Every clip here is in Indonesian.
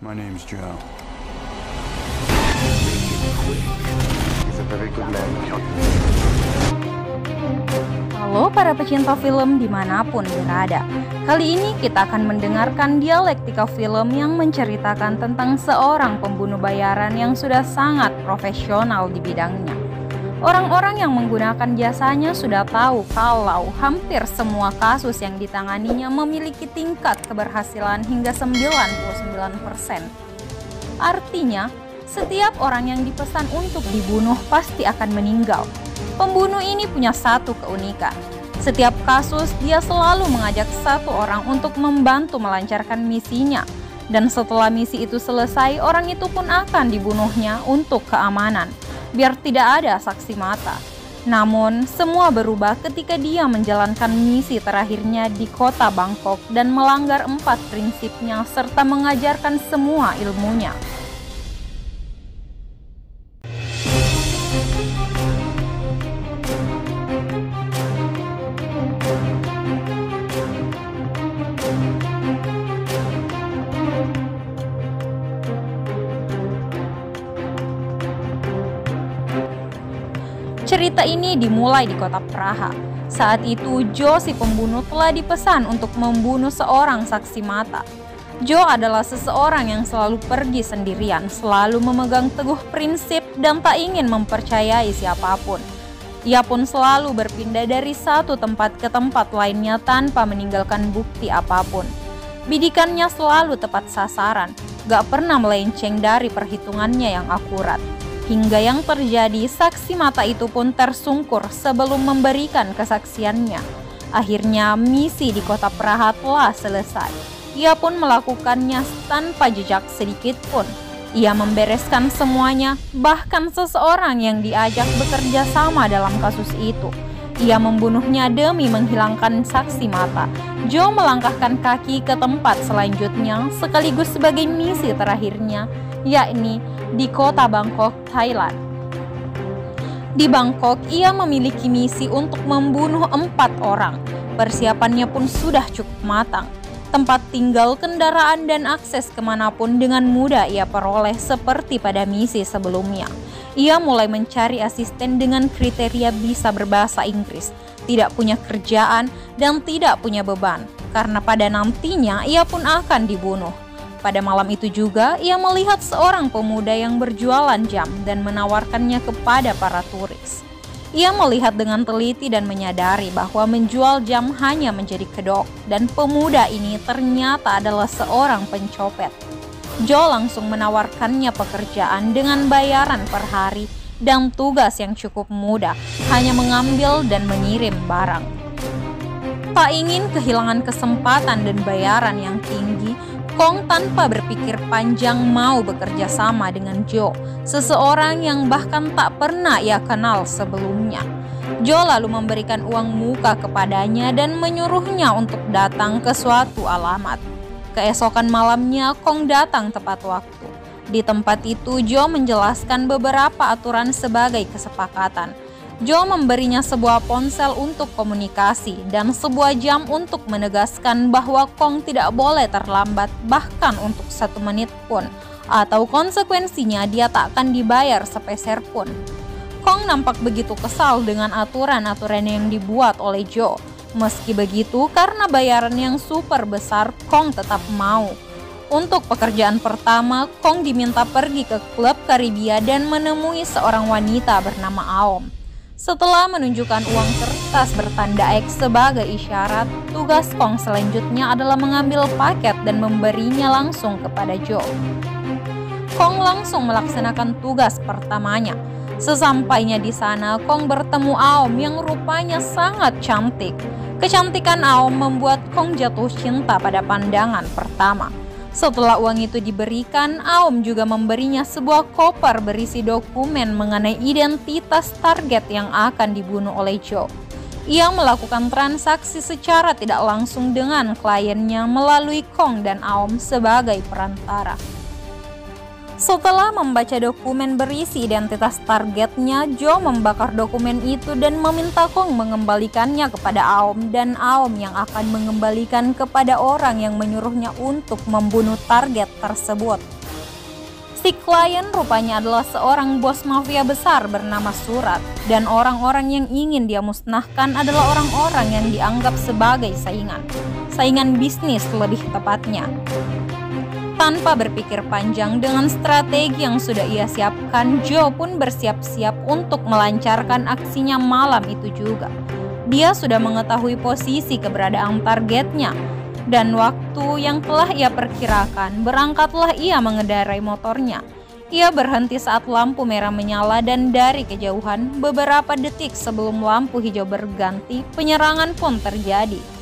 My name's Joe. He's a very good man. Halo para pecinta film dimanapun berada. Kali ini kita akan mendengarkan dialektika film yang menceritakan tentang seorang pembunuh bayaran yang sudah sangat profesional di bidangnya. Orang-orang yang menggunakan jasanya sudah tahu kalau hampir semua kasus yang ditanganinya memiliki tingkat keberhasilan hingga 99%. Artinya, setiap orang yang dipesan untuk dibunuh pasti akan meninggal. Pembunuh ini punya satu keunikan. Setiap kasus dia selalu mengajak satu orang untuk membantu melancarkan misinya. Dan setelah misi itu selesai, orang itu pun akan dibunuhnya untuk keamanan, biar tidak ada saksi mata. Namun, semua berubah ketika dia menjalankan misi terakhirnya di kota Bangkok dan melanggar 4 prinsipnya serta mengajarkan semua ilmunya. Cerita ini dimulai di kota Praha. Saat itu, Joe si pembunuh telah dipesan untuk membunuh seorang saksi mata. Joe adalah seseorang yang selalu pergi sendirian, selalu memegang teguh prinsip dan tak ingin mempercayai siapapun. Ia pun selalu berpindah dari satu tempat ke tempat lainnya tanpa meninggalkan bukti apapun. Bidikannya selalu tepat sasaran, gak pernah melenceng dari perhitungannya yang akurat. Hingga yang terjadi, saksi mata itu pun tersungkur sebelum memberikan kesaksiannya. Akhirnya misi di kota Praha telah selesai. Ia pun melakukannya tanpa jejak sedikit pun. Ia membereskan semuanya, bahkan seseorang yang diajak bekerja sama dalam kasus itu. Ia membunuhnya demi menghilangkan saksi mata. Joe melangkahkan kaki ke tempat selanjutnya sekaligus sebagai misi terakhirnya, yakni di kota Bangkok, Thailand. Di Bangkok, ia memiliki misi untuk membunuh 4 orang. Persiapannya pun sudah cukup matang. Tempat tinggal, kendaraan, dan akses kemanapun dengan mudah ia peroleh seperti pada misi sebelumnya. Ia mulai mencari asisten dengan kriteria bisa berbahasa Inggris, tidak punya kerjaan, dan tidak punya beban, karena pada nantinya ia pun akan dibunuh. Pada malam itu juga, ia melihat seorang pemuda yang berjualan jam dan menawarkannya kepada para turis. Ia melihat dengan teliti dan menyadari bahwa menjual jam hanya menjadi kedok, dan pemuda ini ternyata adalah seorang pencopet. Joe langsung menawarkannya pekerjaan dengan bayaran per hari dan tugas yang cukup mudah, hanya mengambil dan mengirim barang. Tak ingin kehilangan kesempatan dan bayaran yang tinggi, Kong tanpa berpikir panjang mau bekerja sama dengan Joe, seseorang yang bahkan tak pernah ia kenal sebelumnya. Joe lalu memberikan uang muka kepadanya dan menyuruhnya untuk datang ke suatu alamat. Keesokan malamnya, Kong datang tepat waktu. Di tempat itu, Joe menjelaskan beberapa aturan sebagai kesepakatan. Joe memberinya sebuah ponsel untuk komunikasi dan sebuah jam untuk menegaskan bahwa Kong tidak boleh terlambat bahkan untuk 1 menit pun, atau konsekuensinya dia tak akan dibayar sepeser pun. Kong nampak begitu kesal dengan aturan-aturan yang dibuat oleh Joe. Meski begitu, karena bayaran yang super besar, Kong tetap mau. Untuk pekerjaan pertama, Kong diminta pergi ke klub Karibia dan menemui seorang wanita bernama Aom. Setelah menunjukkan uang kertas bertanda X sebagai isyarat, tugas Kong selanjutnya adalah mengambil paket dan memberinya langsung kepada Joe. Kong langsung melaksanakan tugas pertamanya. Sesampainya di sana, Kong bertemu Aom yang rupanya sangat cantik. Kecantikan Aom membuat Kong jatuh cinta pada pandangan pertama. Setelah uang itu diberikan, Aom juga memberinya sebuah koper berisi dokumen mengenai identitas target yang akan dibunuh oleh Joe. Ia melakukan transaksi secara tidak langsung dengan kliennya melalui Kong dan Aom sebagai perantara. Setelah membaca dokumen berisi identitas targetnya, Joe membakar dokumen itu dan meminta Kong mengembalikannya kepada Aom, dan Aom yang akan mengembalikan kepada orang yang menyuruhnya untuk membunuh target tersebut. Si klien rupanya adalah seorang bos mafia besar bernama Surat, dan orang-orang yang ingin dia musnahkan adalah orang-orang yang dianggap sebagai saingan bisnis lebih tepatnya. Tanpa berpikir panjang, dengan strategi yang sudah ia siapkan, Joe pun bersiap-siap untuk melancarkan aksinya malam itu juga. Dia sudah mengetahui posisi keberadaan targetnya, dan waktu yang telah ia perkirakan, berangkatlah ia mengendarai motornya. Ia berhenti saat lampu merah menyala, dan dari kejauhan, beberapa detik sebelum lampu hijau berganti, penyerangan pun terjadi.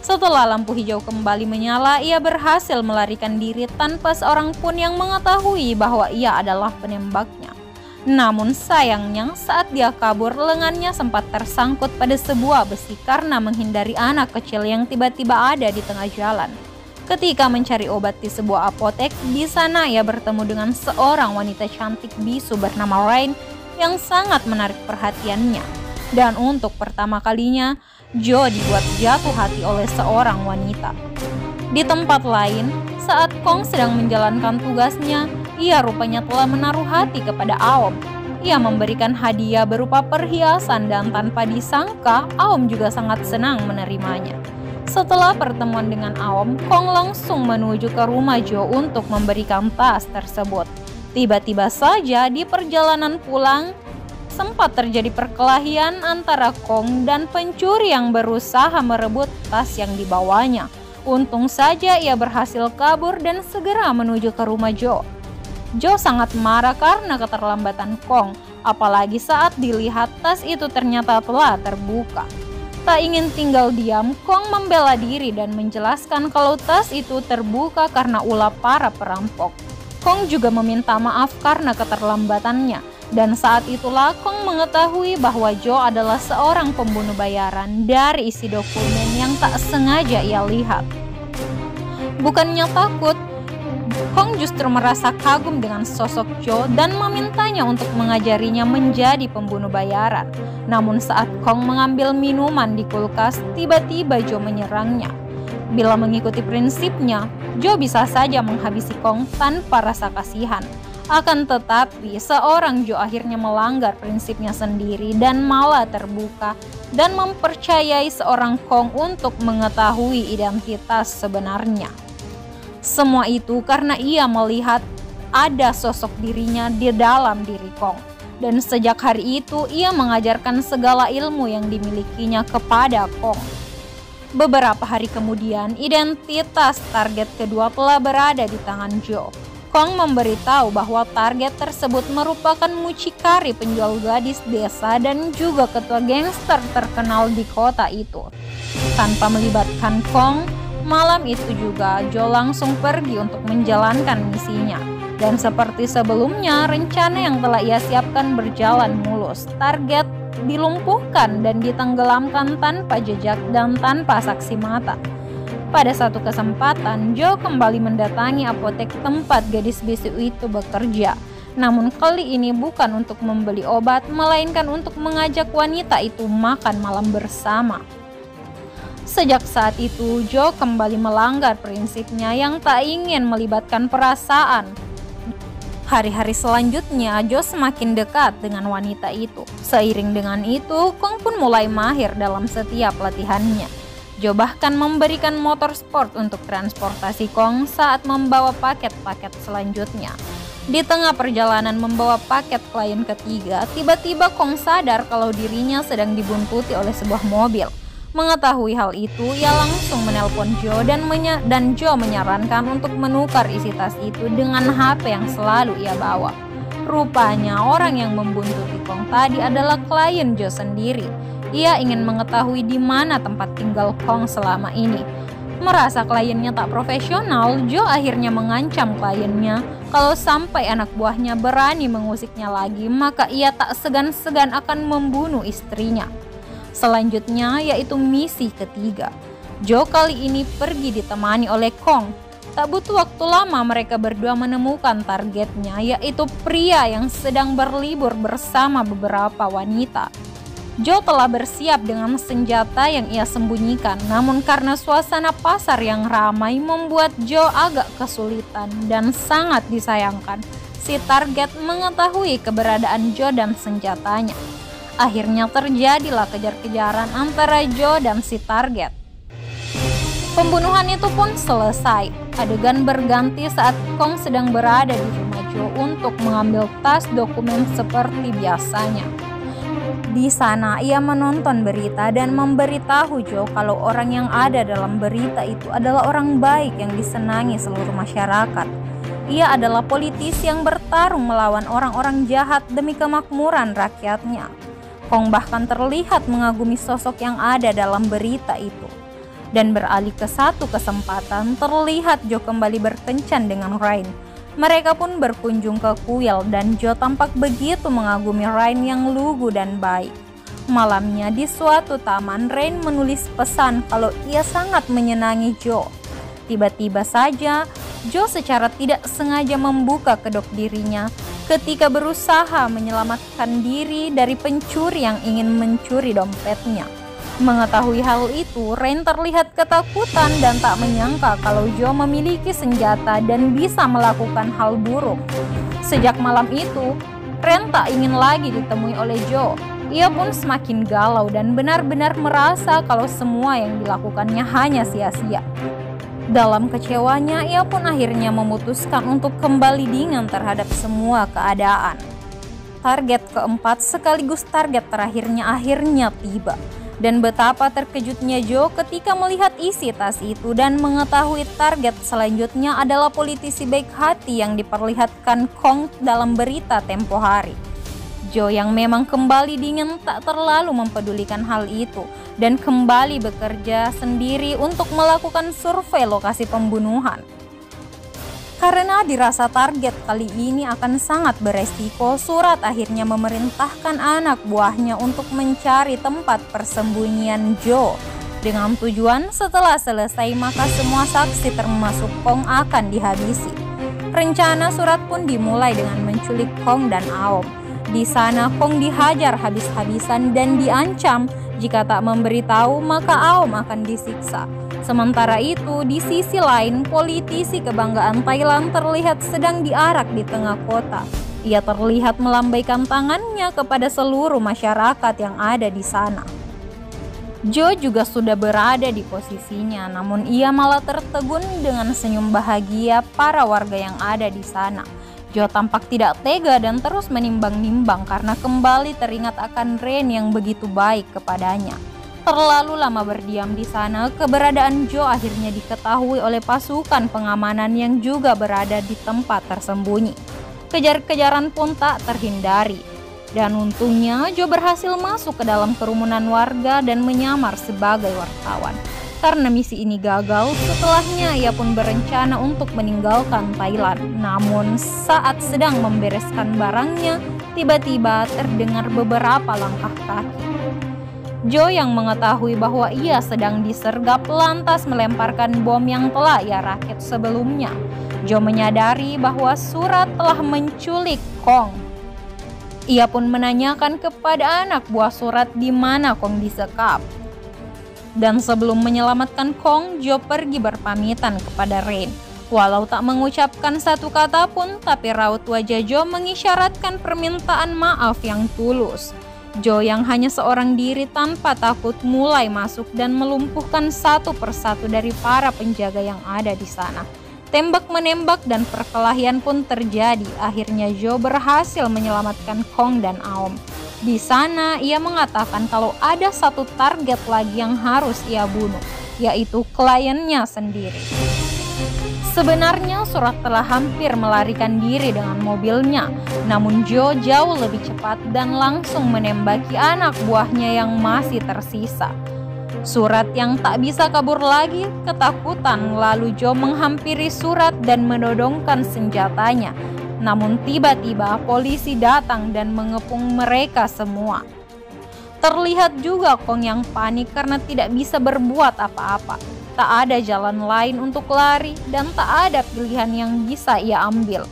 Setelah lampu hijau kembali menyala, ia berhasil melarikan diri tanpa seorang pun yang mengetahui bahwa ia adalah penembaknya. Namun sayangnya, saat dia kabur, lengannya sempat tersangkut pada sebuah besi karena menghindari anak kecil yang tiba-tiba ada di tengah jalan. Ketika mencari obat di sebuah apotek, di sana ia bertemu dengan seorang wanita cantik bisu bernama Rain yang sangat menarik perhatiannya. Dan untuk pertama kalinya, Joe dibuat jatuh hati oleh seorang wanita. Di tempat lain, saat Kong sedang menjalankan tugasnya, ia rupanya telah menaruh hati kepada Aom. Ia memberikan hadiah berupa perhiasan dan tanpa disangka, Aom juga sangat senang menerimanya. Setelah pertemuan dengan Aom, Kong langsung menuju ke rumah Joe untuk memberikan tas tersebut. Tiba-tiba saja di perjalanan pulang, sempat terjadi perkelahian antara Kong dan pencuri yang berusaha merebut tas yang dibawanya. Untung saja ia berhasil kabur dan segera menuju ke rumah Joe. Joe sangat marah karena keterlambatan Kong, apalagi saat dilihat tas itu ternyata telah terbuka. Tak ingin tinggal diam, Kong membela diri dan menjelaskan kalau tas itu terbuka karena ulah para perampok. Kong juga meminta maaf karena keterlambatannya. Dan saat itulah Kong mengetahui bahwa Joe adalah seorang pembunuh bayaran dari isi dokumen yang tak sengaja ia lihat. Bukannya takut, Kong justru merasa kagum dengan sosok Joe dan memintanya untuk mengajarinya menjadi pembunuh bayaran. Namun saat Kong mengambil minuman di kulkas, tiba-tiba Joe menyerangnya. Bila mengikuti prinsipnya, Joe bisa saja menghabisi Kong tanpa rasa kasihan. Akan tetapi, seorang Joe akhirnya melanggar prinsipnya sendiri dan malah terbuka dan mempercayai seorang Kong untuk mengetahui identitas sebenarnya. Semua itu karena ia melihat ada sosok dirinya di dalam diri Kong. Dan sejak hari itu, ia mengajarkan segala ilmu yang dimilikinya kepada Kong. Beberapa hari kemudian, identitas target kedua telah berada di tangan Joe. Kong memberitahu bahwa target tersebut merupakan mucikari penjual gadis desa dan juga ketua gangster terkenal di kota itu. Tanpa melibatkan Kong, malam itu juga Joe langsung pergi untuk menjalankan misinya. Dan seperti sebelumnya, rencana yang telah ia siapkan berjalan mulus. Target dilumpuhkan dan ditenggelamkan tanpa jejak dan tanpa saksi mata. Pada satu kesempatan, Joe kembali mendatangi apotek tempat gadis bisu itu bekerja. Namun kali ini bukan untuk membeli obat, melainkan untuk mengajak wanita itu makan malam bersama. Sejak saat itu, Joe kembali melanggar prinsipnya yang tak ingin melibatkan perasaan. Hari-hari selanjutnya, Joe semakin dekat dengan wanita itu. Seiring dengan itu, Kong pun mulai mahir dalam setiap latihannya. Joe bahkan memberikan motor sport untuk transportasi Kong saat membawa paket-paket selanjutnya. Di tengah perjalanan membawa paket klien ketiga, tiba-tiba Kong sadar kalau dirinya sedang dibuntuti oleh sebuah mobil. Mengetahui hal itu, ia langsung menelpon Joe dan Joe menyarankan untuk menukar isi tas itu dengan HP yang selalu ia bawa. Rupanya orang yang membuntuti Kong tadi adalah klien Joe sendiri. Ia ingin mengetahui di mana tempat tinggal Kong selama ini. Merasa kliennya tak profesional, Joe akhirnya mengancam kliennya kalau sampai anak buahnya berani mengusiknya lagi, maka ia tak segan-segan akan membunuh istrinya. Selanjutnya yaitu misi ketiga. Joe kali ini pergi ditemani oleh Kong. Tak butuh waktu lama mereka berdua menemukan targetnya, yaitu pria yang sedang berlibur bersama beberapa wanita. Joe telah bersiap dengan senjata yang ia sembunyikan, namun karena suasana pasar yang ramai membuat Joe agak kesulitan dan sangat disayangkan si target mengetahui keberadaan Joe dan senjatanya. Akhirnya terjadilah kejar-kejaran antara Joe dan si target. Pembunuhan itu pun selesai. Adegan berganti saat Kong sedang berada di rumah Joe untuk mengambil tas dokumen seperti biasanya. Di sana ia menonton berita dan memberitahu Joe kalau orang yang ada dalam berita itu adalah orang baik yang disenangi seluruh masyarakat. Ia adalah politisi yang bertarung melawan orang-orang jahat demi kemakmuran rakyatnya. Kong bahkan terlihat mengagumi sosok yang ada dalam berita itu. Dan beralih ke satu kesempatan, terlihat Joe kembali berkencan dengan Rain. Mereka pun berkunjung ke kuil dan Joe tampak begitu mengagumi Rain yang lugu dan baik. Malamnya di suatu taman, Rain menulis pesan kalau ia sangat menyenangi Joe. Tiba-tiba saja, Joe secara tidak sengaja membuka kedok dirinya ketika berusaha menyelamatkan diri dari pencuri yang ingin mencuri dompetnya. Mengetahui hal itu, Rain terlihat ketakutan dan tak menyangka kalau Joe memiliki senjata dan bisa melakukan hal buruk. Sejak malam itu, Rain tak ingin lagi ditemui oleh Joe. Ia pun semakin galau dan benar-benar merasa kalau semua yang dilakukannya hanya sia-sia. Dalam kecewanya, ia pun akhirnya memutuskan untuk kembali dingin terhadap semua keadaan. Target keempat sekaligus target terakhirnya akhirnya tiba. Dan betapa terkejutnya Joe ketika melihat isi tas itu dan mengetahui target selanjutnya adalah politisi baik hati yang diperlihatkan Kong dalam berita tempo hari. Joe yang memang kembali dingin tak terlalu mempedulikan hal itu dan kembali bekerja sendiri untuk melakukan survei lokasi pembunuhan. Karena dirasa target kali ini akan sangat beresiko, Surat akhirnya memerintahkan anak buahnya untuk mencari tempat persembunyian Joe. Dengan tujuan setelah selesai maka semua saksi termasuk Kong akan dihabisi. Rencana Surat pun dimulai dengan menculik Kong dan Aom. Di sana Kong dihajar habis-habisan dan diancam jika tak memberitahu maka Aom akan disiksa. Sementara itu, di sisi lain, politisi kebanggaan Thailand terlihat sedang diarak di tengah kota. Ia terlihat melambaikan tangannya kepada seluruh masyarakat yang ada di sana. Joe juga sudah berada di posisinya, namun ia malah tertegun dengan senyum bahagia para warga yang ada di sana. Joe tampak tidak tega dan terus menimbang-nimbang karena kembali teringat akan Rain yang begitu baik kepadanya. Terlalu lama berdiam di sana, keberadaan Joe akhirnya diketahui oleh pasukan pengamanan yang juga berada di tempat tersembunyi. Kejar-kejaran pun tak terhindari. Dan untungnya Joe berhasil masuk ke dalam kerumunan warga dan menyamar sebagai wartawan. Karena misi ini gagal, setelahnya ia pun berencana untuk meninggalkan Thailand. Namun saat sedang membereskan barangnya, tiba-tiba terdengar beberapa langkah kaki. Joe yang mengetahui bahwa ia sedang disergap lantas melemparkan bom yang telah ia rakit sebelumnya. Joe menyadari bahwa Surat telah menculik Kong. Ia pun menanyakan kepada anak buah Surat di mana Kong disekap. Dan sebelum menyelamatkan Kong, Joe pergi berpamitan kepada Rain. Walau tak mengucapkan satu kata pun, tapi raut wajah Joe mengisyaratkan permintaan maaf yang tulus. Joe yang hanya seorang diri tanpa takut mulai masuk dan melumpuhkan satu persatu dari para penjaga yang ada di sana. Tembak-menembak dan perkelahian pun terjadi. Akhirnya Joe berhasil menyelamatkan Kong dan Aom. Di sana ia mengatakan kalau ada satu target lagi yang harus ia bunuh, yaitu kliennya sendiri. Sebenarnya Surat telah hampir melarikan diri dengan mobilnya, namun Joe jauh lebih cepat dan langsung menembaki anak buahnya yang masih tersisa. Surat yang tak bisa kabur lagi ketakutan, lalu Joe menghampiri Surat dan menodongkan senjatanya. Namun tiba-tiba polisi datang dan mengepung mereka semua. Terlihat juga Kong yang panik karena tidak bisa berbuat apa-apa. Tak ada jalan lain untuk lari dan tak ada pilihan yang bisa ia ambil.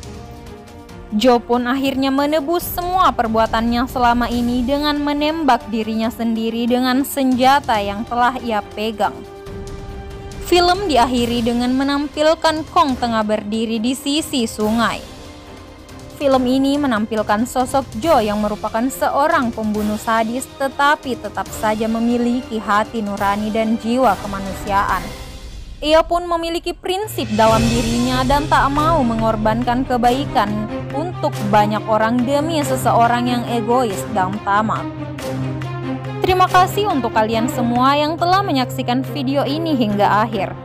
Joe pun akhirnya menebus semua perbuatannya selama ini dengan menembak dirinya sendiri dengan senjata yang telah ia pegang. Film diakhiri dengan menampilkan Kong tengah berdiri di sisi sungai. Film ini menampilkan sosok Joe yang merupakan seorang pembunuh sadis tetapi tetap saja memiliki hati nurani dan jiwa kemanusiaan. Ia pun memiliki prinsip dalam dirinya dan tak mau mengorbankan kebaikan untuk banyak orang demi seseorang yang egois dan tamak. Terima kasih untuk kalian semua yang telah menyaksikan video ini hingga akhir.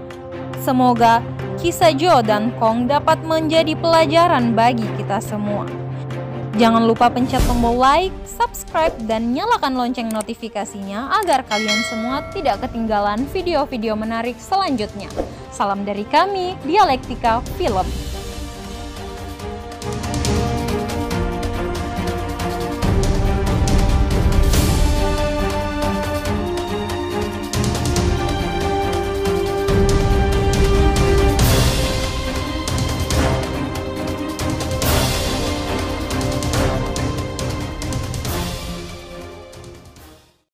Semoga kisah Joe dan Kong dapat menjadi pelajaran bagi kita semua. Jangan lupa pencet tombol like, subscribe, dan nyalakan lonceng notifikasinya agar kalian semua tidak ketinggalan video-video menarik selanjutnya. Salam dari kami, Dialektika Film.